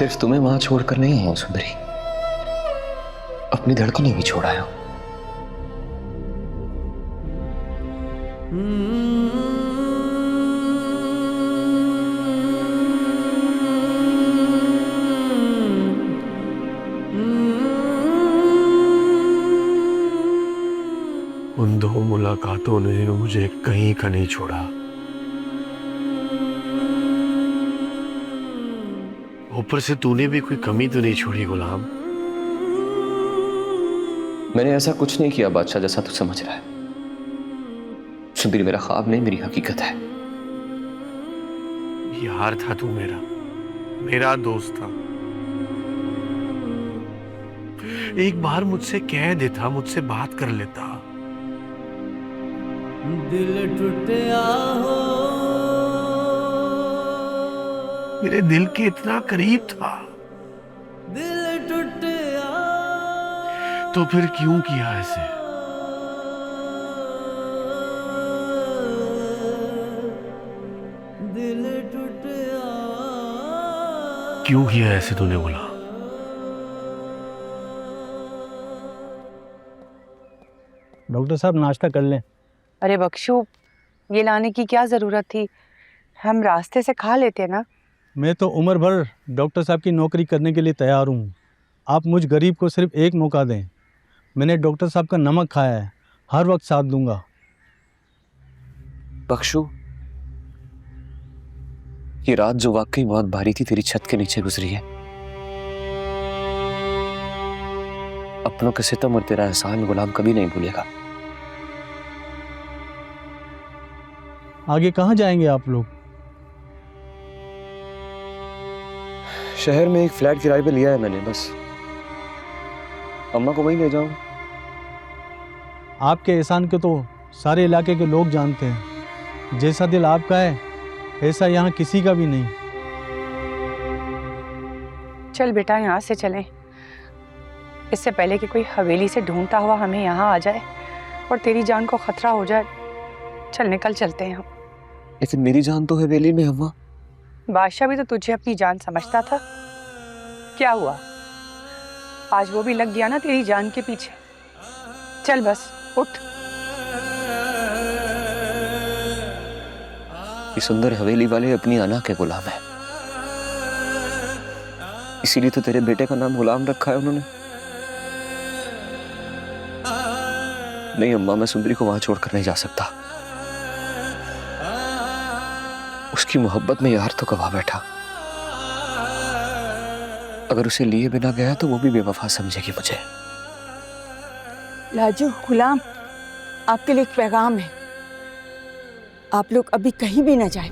सिर्फ तुम्हें वहां छोड़कर नहीं आया हूं सुंदरी, अपनी धड़कनें भी छोड़ आया हूं। उन दो मुलाकातों ने मुझे कहीं का नहीं छोड़ा। ऊपर से तूने भी कोई कमी तो नहीं छोड़ी गुलाम। मैंने ऐसा कुछ नहीं किया बादशाह जैसा तू समझ रहा है। सुंदरी मेरा ख्वाब नहीं, मेरी हकीकत है। यार था तू मेरा दोस्त था। एक बार मुझसे कह देता, मुझसे बात कर लेता। दिल टूटा हो, मेरे दिल के इतना करीब था, दिल टूटा तो फिर क्यों किया ऐसे? दिल टूटा। क्यों किया ऐसे तूने बोला? डॉक्टर साहब नाश्ता कर लें। अरे बख्शू, ये लाने की क्या ज़रूरत थी, हम रास्ते से खा लेते ना। मैं तो उम्र भर डॉक्टर साहब की नौकरी करने के लिए तैयार हूँ। आप मुझ गरीब को सिर्फ एक मौका दें। मैंने डॉक्टर साहब का नमक खाया है, हर वक्त साथ दूंगा। बख्शू, ये रात जो वाकई बहुत भारी थी तेरी छत के नीचे गुजरी है। अपनों के सितम और तेरा एहसान गुलाम कभी नहीं भूलेगा। आगे कहाँ जाएंगे आप लोग? शहर में एक फ्लैट किराए पे लिया है मैंने, बस अम्मा को वहीं ले जाऊं। आपके एहसान को तो सारे इलाके के लोग जानते हैं। जैसा दिल आपका है ऐसा यहाँ किसी का भी नहीं। चल बेटा, यहाँ से चलें, इससे पहले कि कोई हवेली से ढूंढता हुआ हमें यहाँ आ जाए और तेरी जान को खतरा हो जाए। चल निकल चलते हैं हम। लेकिन मेरी जान तो हवेली में अम्मा। बादशाह भी तो तुझे अपनी जान समझता था, क्या हुआ? आज वो भी लग गया ना तेरी जान के पीछे। चल बस उठ। ये सुंदर हवेली वाले अपनी अना के गुलाम है, इसीलिए तो तेरे बेटे का नाम गुलाम रखा है उन्होंने। नहीं अम्मा, मैं सुंदरी को वहां छोड़कर नहीं जा सकता। उसकी मोहब्बत में यार तो गवा बैठा। अगर उसे लिए बिना गया तो वो भी बेवफा समझेगी मुझे। लाजू, गुलाम, आपके लिए एक पैगाम है। आप लोग अभी कहीं भी ना जाएं।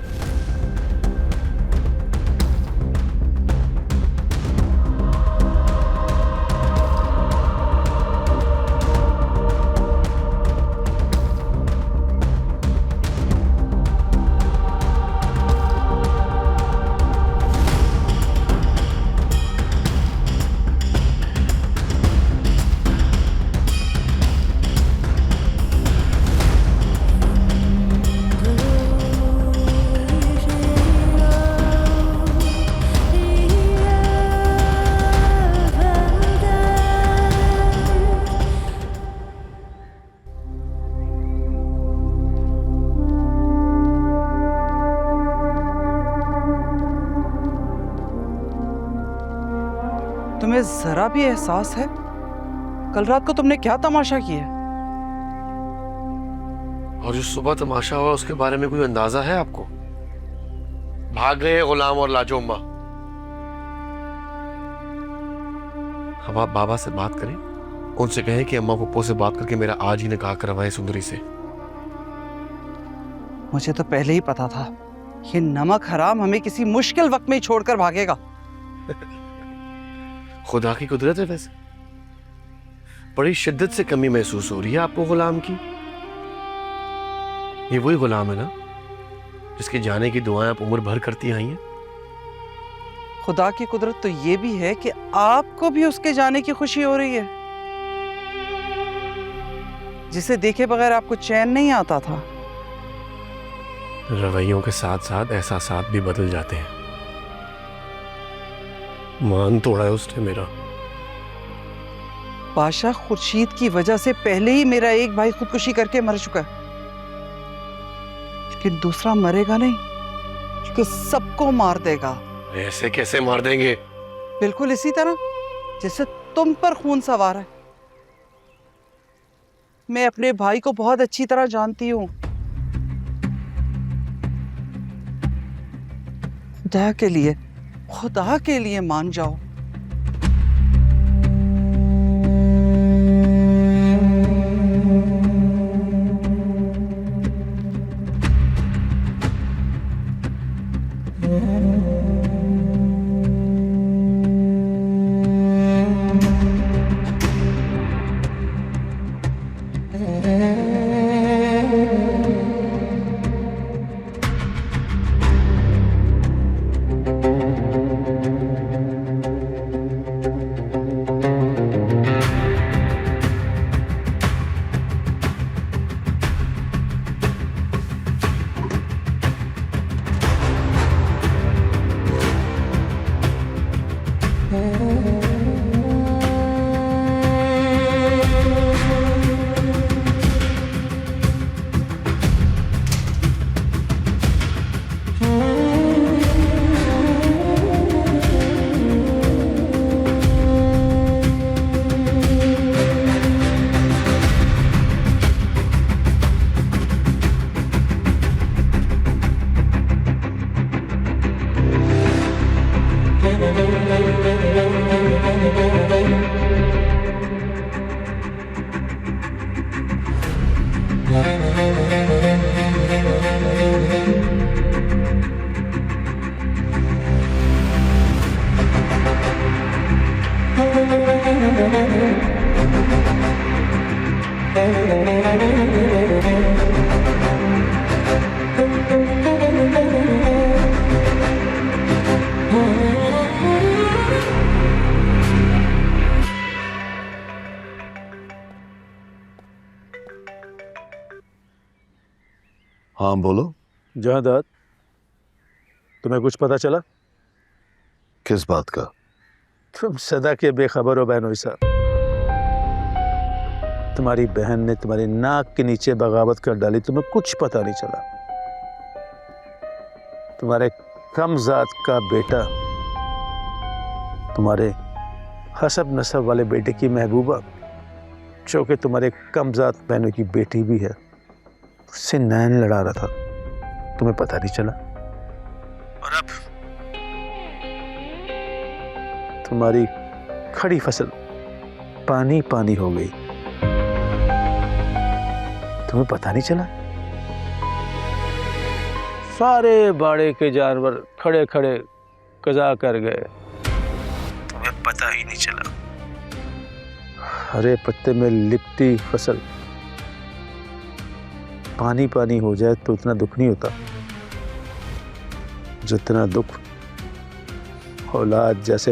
तुम्हें जरा भी एहसास है कल रात को तुमने क्या तमाशा किया? और जो सुबह तमाशा हुआ उसके बारे में कोई अंदाजा है आपको? भाग गए गुलाम और लाजो अम्मा। अब आप बाबा से बात करें, उनसे कहें कि अम्मा पप्पो से बात करके मेरा आज ही निकाह करवाएं सुंदरी से। मुझे तो पहले ही पता था ये नमक हराम हमें किसी मुश्किल वक्त में ही छोड़कर भागेगा। खुदा की कुदरत है। वैसे बड़ी शिद्दत से कमी महसूस हो रही है आपको गुलाम की। ये वही गुलाम है ना जिसके जाने की दुआएं आप उम्र भर करती आई हैं? खुदा की कुदरत तो ये भी है कि आपको भी उसके जाने की खुशी हो रही है, जिसे देखे बगैर आपको चैन नहीं आता था। रवैयों के साथ साथ एहसासात भी बदल जाते हैं। मान तोड़ा है उसने मेरा। बादशाह, खुर्शीद की वजह से पहले ही मेरा एक भाई खुदकुशी करके मर चुका है, लेकिन दूसरा मरेगा नहीं, क्योंकि सबको मार देगा। ऐसे कैसे मार देंगे? बिल्कुल इसी तरह जैसे तुम पर खून सवार है। मैं अपने भाई को बहुत अच्छी तरह जानती हूँ। खुदा के लिए मान जाओ। हाँ बोलो। जहादात, तुम्हें कुछ पता चला? किस बात का? तुम सदा के बेखबर हो बहनोई साहब। तुम्हारी बहन ने तुम्हारी नाक के नीचे बगावत कर डाली, तुम्हें कुछ पता नहीं चला। तुम्हारे कमजात का बेटा तुम्हारे हसब नसब वाले बेटे की महबूबा, जो कि तुम्हारे कमजात बहनों की बेटी भी है, उससे नैन लड़ा रहा था, तुम्हें पता नहीं चला। और अब तुम्हारी खड़ी फसल पानी पानी हो गई, तुम्हें पता नहीं चला। सारे बाड़े के जानवर खड़े खड़े कज़ा कर गए, तुम्हें पता ही नहीं चला। हरे पत्ते में लिपटी फसल पानी पानी हो जाए तो उतना दुख नहीं होता जितना दुख औलाद जैसे